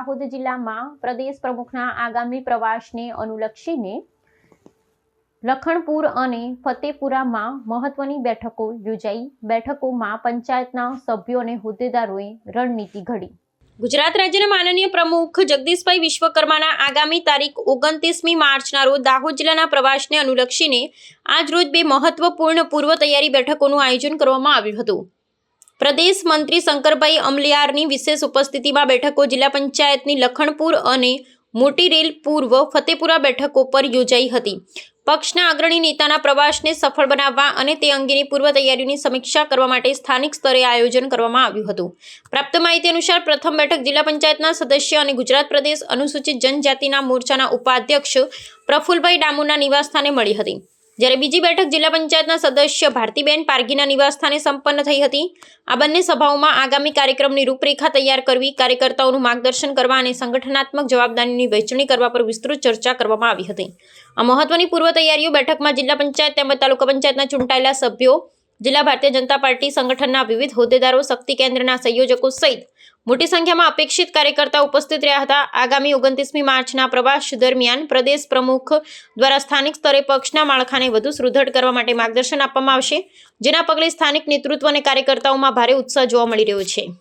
દાહોદ જિલ્લામાં પ્રદેશ પ્રમુખના આગામી પ્રવાસને અનુલક્ષીને લખણપુર અને ફતેપુરામાં મહત્વની બેઠકો યોજાઈ। બેઠકોમાં પંચાયતના સભ્યો અને હોદ્દેદારોએ રણનીતિ ઘડી। ગુજરાત રાજ્યના માનનીય પ્રમુખ જગદીશભાઈ વિશ્વકર્માના આગામી તારીખ 29મી માર્ચના રોજ દાહોદ જિલ્લાના પ્રવાસને અનુલક્ષીને આજ રોજ બે મહત્વપૂર્ણ પૂર્વ તૈયારી બેઠકોનું આયોજન કરવામાં આવ્યું હતું। પ્રદેશ મંત્રી શંકરભાઈ અમલિયારની વિશેષ ઉપસ્થિતિમાં બેઠકો જિલ્લા પંચાયતની લખણપુર અને મોટી રેલ પૂર્વ ફતેપુરા બેઠકો પર યોજાઈ હતી। પક્ષના અગ્રણી નેતાના પ્રવાસને સફળ બનાવવા અને તે અંગેની પૂર્વ તૈયારીઓની સમીક્ષા કરવા માટે સ્થાનિક સ્તરે આયોજન કરવામાં આવ્યું હતું। પ્રાપ્ત માહિતી અનુસાર પ્રથમ બેઠક જિલ્લા પંચાયતના સદસ્ય અને ગુજરાત પ્રદેશ અનુસૂચિત જનજાતિના મોરચાના ઉપાધ્યક્ષ પ્રફુલભાઈ ડામોરના નિવાસસ્થાને મળી હતી, જ્યારે બીજી બેઠક જિલ્લા પંચાયતના સદસ્ય ભારતીબેન પારગીના નિવાસસ્થાને સંપન્ન થઈ હતી। આ બંને સભાઓમાં આગામી કાર્યક્રમની રૂપરેખા તૈયાર કરવી, કાર્યકર્તાઓનું માર્ગદર્શન કરવા અને સંગઠનાત્મક જવાબદારીની વહેંચણી કરવા પર વિસ્તૃત ચર્ચા કરવામાં આવી હતી। આ મહત્વની પૂર્વ તૈયારીઓ બેઠકમાં જિલ્લા પંચાયત તેમજ તાલુકા પંચાયતના ચૂંટાયેલા સભ્યો, જિલ્લા ભારતીય જનતા પાર્ટી સંગઠનના વિવિધ હોદ્દેદારો, શક્તિ કેન્દ્રના સંયોજકો સહિત મોટી સંખ્યામાં અપેક્ષિત કાર્યકર્તાઓ ઉપસ્થિત રહ્યા હતા। આગામી 29મી માર્ચના પ્રવાસ દરમિયાન પ્રદેશ પ્રમુખ દ્વારા સ્થાનિક સ્તરે પક્ષના માળખાને વધુ સુદૃઢ કરવા માટે માર્ગદર્શન આપવામાં આવશે, જેના પગલે સ્થાનિક નેતૃત્વ અને કાર્યકર્તાઓમાં ભારે ઉત્સાહ જોવા મળી રહ્યો છે।